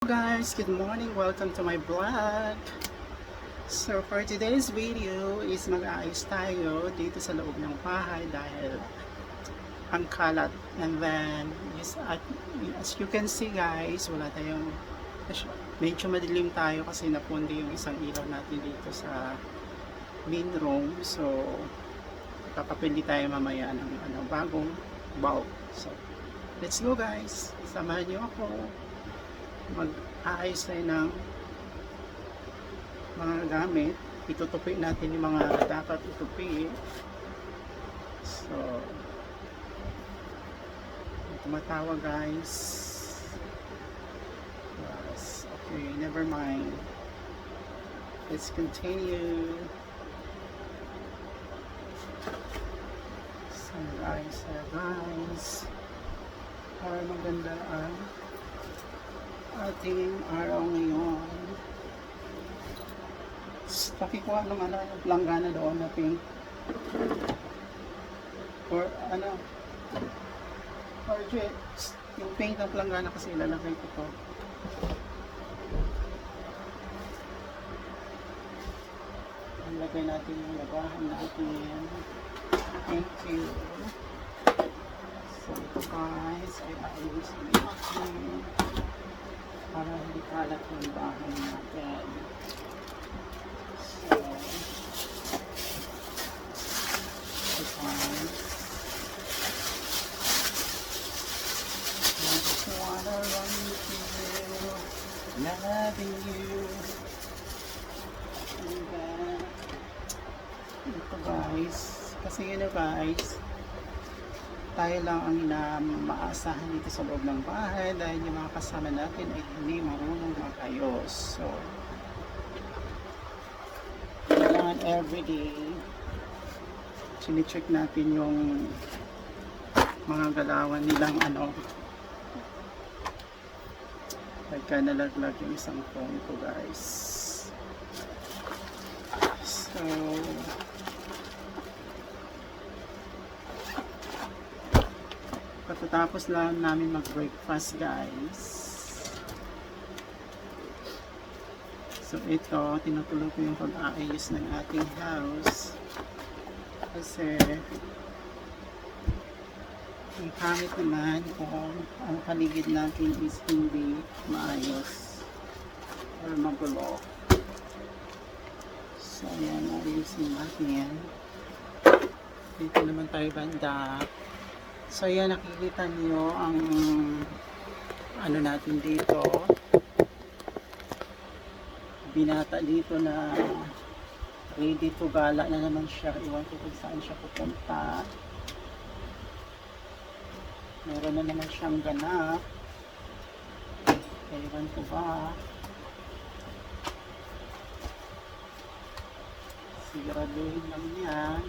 Guys, good morning, welcome to my vlog. So for today's video is mag-aayos tayo dito sa loob ng bahay dahil ang kalat. And then as you can see guys, wala tayong, medyo madilim tayo kasi napundi yung isang ilaw natin dito sa main room. So papapili tayo mamaya ng bagong bulb. So let's go guys, samahan niyo ako. Mag-aayos tayo ng mga gamit. Itutupi natin yung mga dapat itupi. So tumatawag guys. Yes. Okay, never mind, let's continue. So guys, para maganda ang ating araw ngayon. Pakikuha ng planggana doon na pink or or yung pink ng planggana kasi ilalagay ko to. Ilagay natin yung labahan natin. Thank you. So ito guys ay ayusin natin para hindi kalat yung bahay natin. So, I just wanna run with you, loving you. And then, ito guys, kasi guys, tayo lang ang maasahan dito sa loob ng bahay dahil yung mga kasama natin ay hindi marunong mag-ayos. So kailangan everyday sinicheck natin yung mga galawan nilang pagka nalaglag yung isang phone ko guys. So pagkatapos lang namin mag-breakfast guys. So ito, tinutuloy ko yung pag-aayos ng ating house kasi ang pangit naman kung ang paligid natin is hindi maayos or magulo. So ayan, ayusin natin. Dito naman tayo banda. So yan, nakikita niyo ang natin dito, binata dito na ready to gala na naman siya. Iwan ko kung saan siya pupunta. Meron na naman siyang ganap. Iwan ko ba, siguraduhin lang yan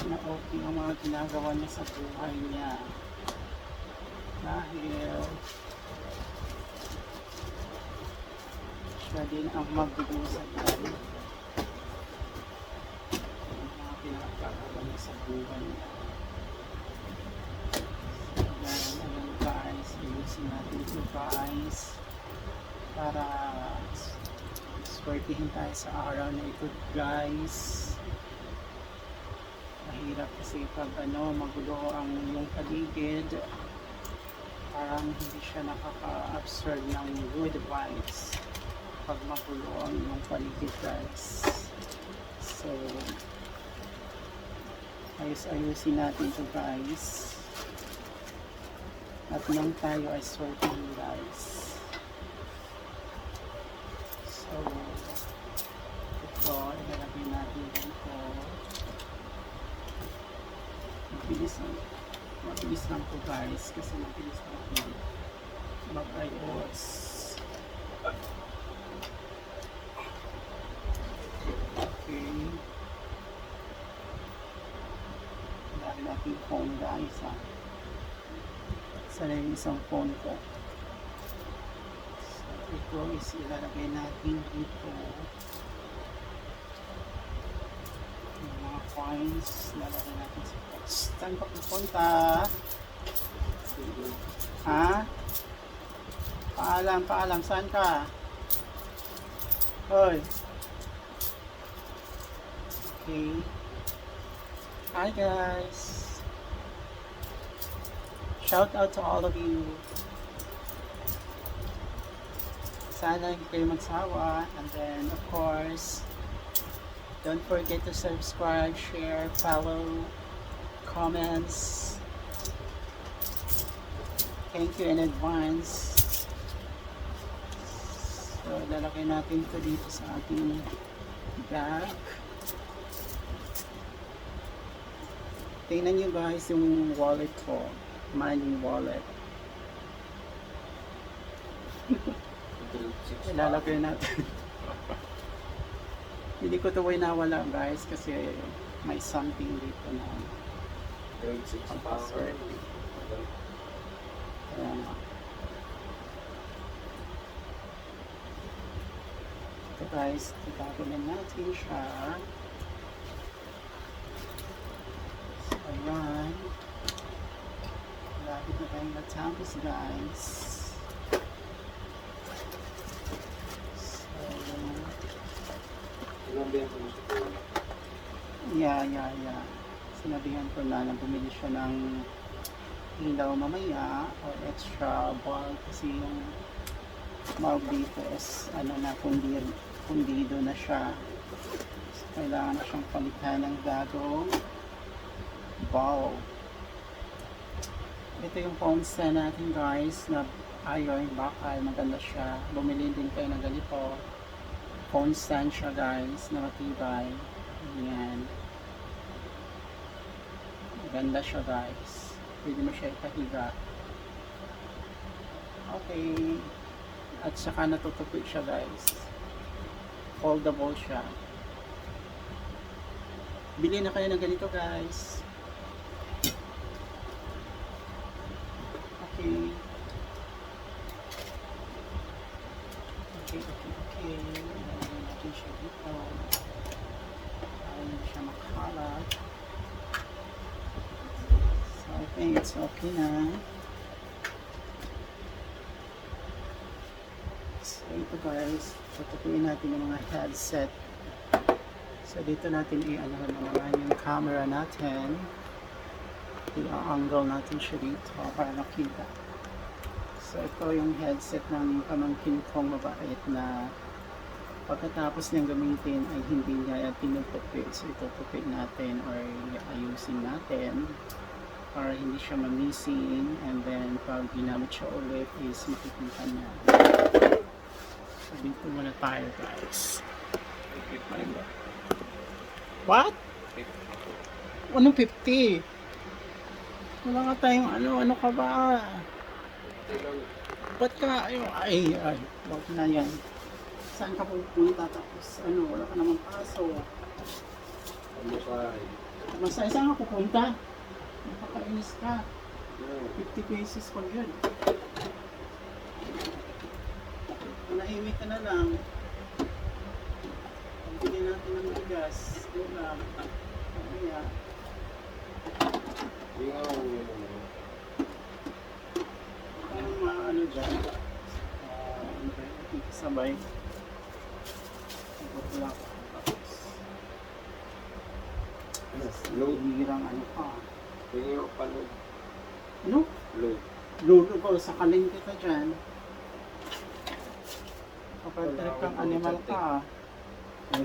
na okay ang mga ginagawa niya sa buhay niya dahil siya din ang magdudusa dyan ang mga pinagagawa niya sa buhay niya. So ayan guys, ayusin natin ito guys para swertihin tayo sa araw na ito guys. Mahirap kasi pag magulo ang iyong paligid, parang hindi siya nakaka-absorb ng good vibes pag magulo ang iyong paligid guys. So ayusin natin ito guys at nang tayo ay sorting guys. So ito, ilalagay natin dito. Mabilis lang po guys kasi mabilis lang mag-ayos. Okay, dahil natin phone guys sana yung isang phone ko. So ito is ilalagay natin dito yung mga coins. Lalagay natin sa box. Saan pa pupunta? Ha? Paalam, paalam. Saan ka? Hoy. Okay. Hi guys. Shout out to all of you. Sana hindi kayo magsawa. And then, of course, don't forget to subscribe, share, follow, comments. Thank you in advance. So, lalagay natin ito dito sa ating bag. Tingnan nyo guys yung wallet ko. Money wallet. Ilalagay natin. Hindi ko ito nawala guys kasi may something dito na password. Ito guys, itagulin natin siya. So, ayan. Malapit na tayong matapos guys. Yeah. Sinabihan ko na bumili siya ng ilaw mamaya o extra bulb kasi yung bulb dito is pundido na siya. So, kailangan na siyang palitan ng bagong bulb. Ito yung phone stand natin guys na iron bakal, maganda siya. Bumili din kayo ng ganito. Phone stand siya guys na matibay. Ayan. Maganda siya guys. Pwede mo siya ipahiga. Okay. At saka natutupi siya guys. Foldable siya. Bili na kayo ng ganito guys. Okay. Lagyan natin siya dito. Para hindi siya makalat. So I think it's okay na. So ito guys, tutupuin natin yung mga headset. So dito natin i-ano naman yung camera natin. I-angle natin siya dito para makita. So ito yung headset ng pamangkin kong mabait na pagkatapos niyang gamitin ay hindi niya tinutupi. So itutupi natin or ayusin natin para hindi siya mamising, and then pag ginamit siya ulit is makikita niya. So dito muna tayo guys. What? Anong 50? Wala nga tayong ano ka ba? Ba't ka, ay, wag na yan. Saan ka pupunta tapos, wala ka namang paso. Masaya, saan ka pupunta? Nakakainis ka. 50 pesos pag yun. Manahimik ka na lang. Pagpili natin ng bigas. Ulam. Mamaya. Parang maano dyan. Sabay. Wala ko. Load. Hirang ka. Tingin pa load. Ano? Load. Load ko. Sakalin kita dyan. Kapag trip kang animal ka.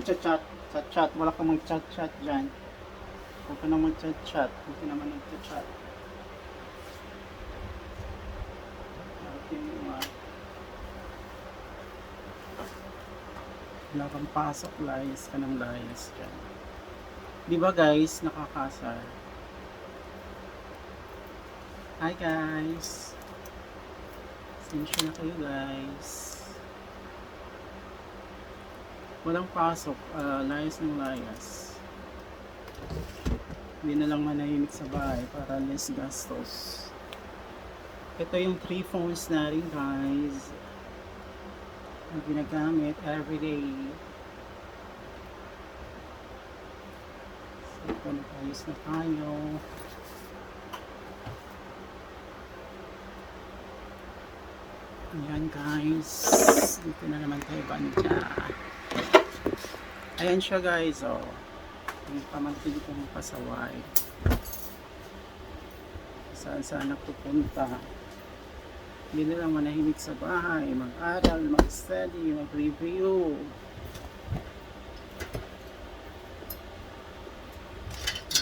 Chat. Wala kang mag-chat dyan. Huwag ka nang mag-chat. Huwag ka naman mag-chat. Wala kang pasok, layas ka ng layas dyan. Di ba guys, nakakasar? Hi guys! Sensya na kayo guys. Walang pasok, layas ng layas. Hindi na lang manahimik sa bahay para less gastos. Ito yung 3 phones na rin guys na ginagamit everyday. So ito, nakayos na tayo. Ayan guys, dito na naman tayo banda. Ayan siya guys, oh. Yung pamangkin kong pasaway. Saan saan nagpupunta. Hindi na lang manahimik sa bahay, mag-aral, mag-study, mag-review.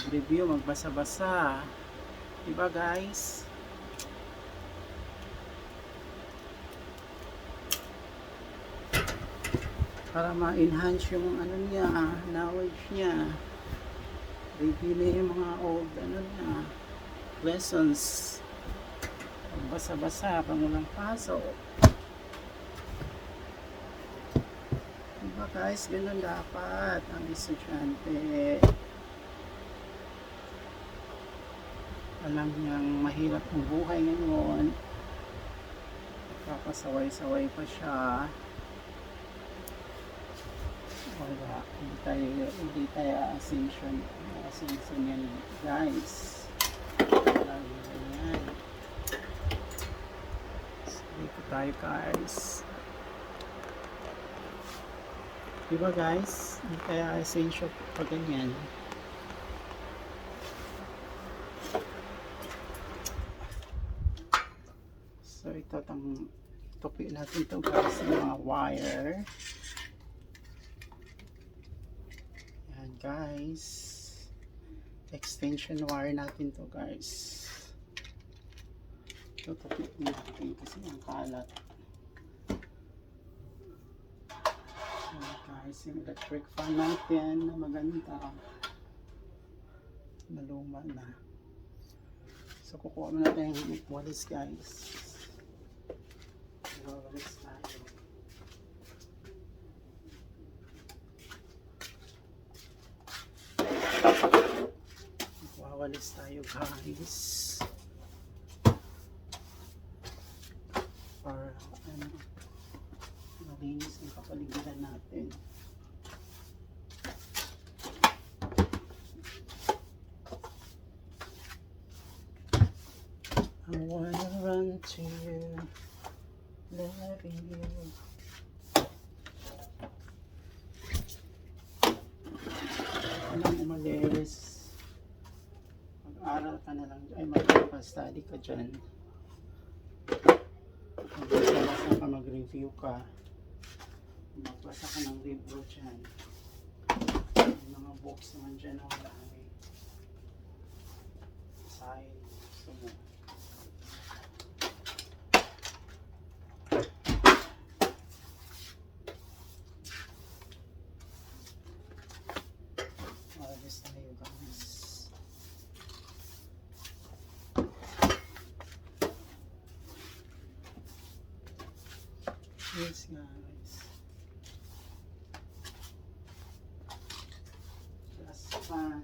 Mag-review, magbasa-basa. Diba guys? Para ma-enhance yung ano niya, knowledge niya. Review na yung mga old ano niya, lessons. Basa-basa pang walang pasok. Diba guys, ganun dapat ang estudyante. Alam niyang mahirap ang buhay ngayon. Kapasaway-saway pa siya. Wala, hindi tayo ascension yan guys. Lagi yan. Dito tayo guys. Diba guys, hindi tayo ascension pag ganyan. So ito topic natin to guys, yung mga wire. Yan guys, extension wire natin to guys. Ito topic natin kasi ang kalat. Yan guys, yung electric fan natin na maganda, maluma na. So kukuha mo natin yung walis guys. Walis tayo. Walis tayo guys. Para malinis ang kapaligiran natin. I wanna run to you, loving you. Anong umalis? Mag-aral ka na lang, ay mag-study ka dyan. Magbasa ka, mag-review ka. Magbasa ka ng libro dyan. Yung mga books naman dyan na marami. Basahin, gusto mo. Alis tayo guys. Yes guys. Just fun.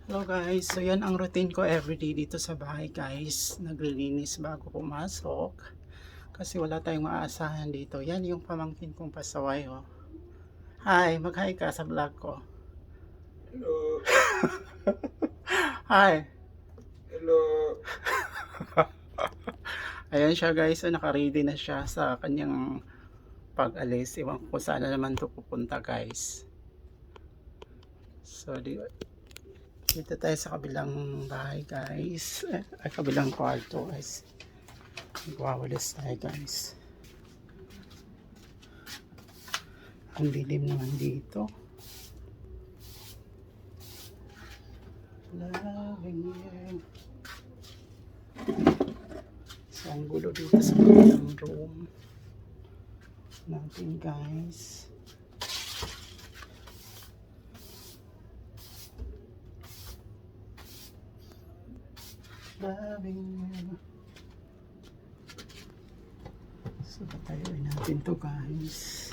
Hello guys, so yan ang routine ko everyday dito sa bahay guys. Naglilinis bago pumasok kasi wala tayong maaasahan dito. Yan yung pamangkin kong pasaway, oh. Hi, mag-hi ka sa vlog ko. Hello. Hi. Hello. Ayan siya guys, so naka-ready na siya sa kanyang pag-alis. Iwan ko saan na naman to pupunta guys. So dito tayo sa kabilang bahay guys, ay kabilang kwarto guys. Magwawalis tayo guys. Ang dilim naman dito. Loving you. So, ang gulo dito sa kabilang room natin, guys. Loving you. So, patayuin natin to, guys.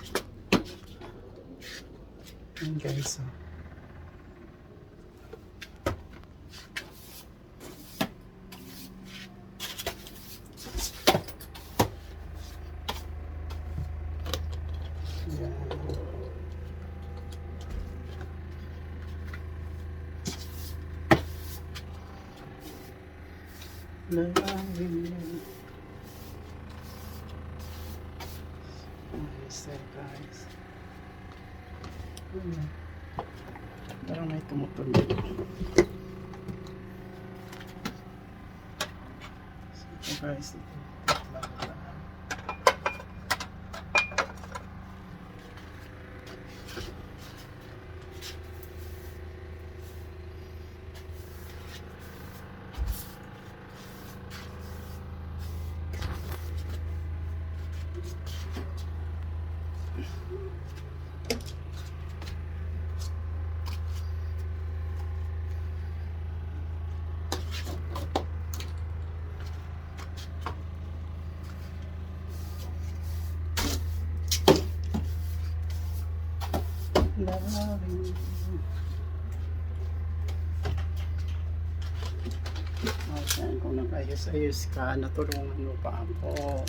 Ayan, guys, oh. Ayan. Loving you. Ayos tayo, guys. Parang may tumutuloy. So ito, guys, ito. Loving you. Okay, kung nag-ayos-ayos ka, natulungan mo pa ako.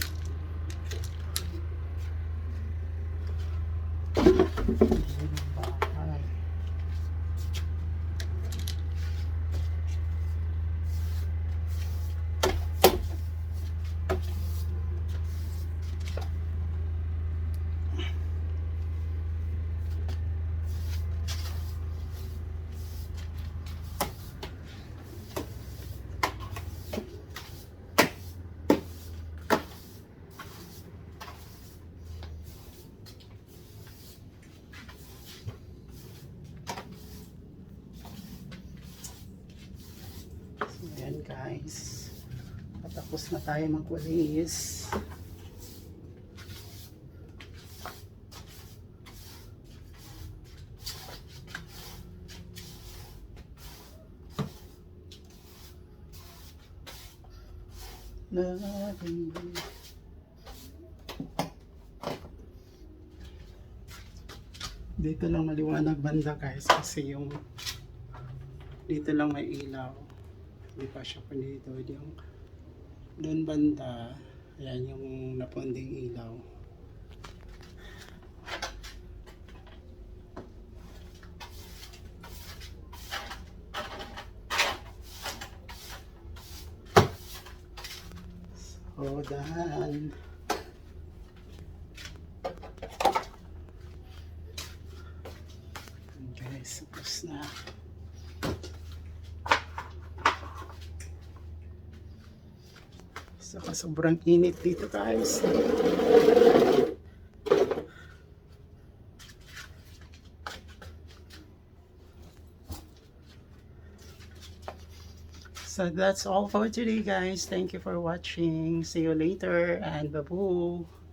Bahay. Ayan, guys, patapos na tayo magwalis. Loving you. Dito lang maliwanag banda, guys, kasi yung dito lang may ilaw. Hindi pa siya pa dito. Yung doon banda, ayan yung napunding ilaw. So, done. Guys, tapos na. Saka sobrang init dito, guys. So that's all for today, guys. Thank you for watching. See you later and bye-bye.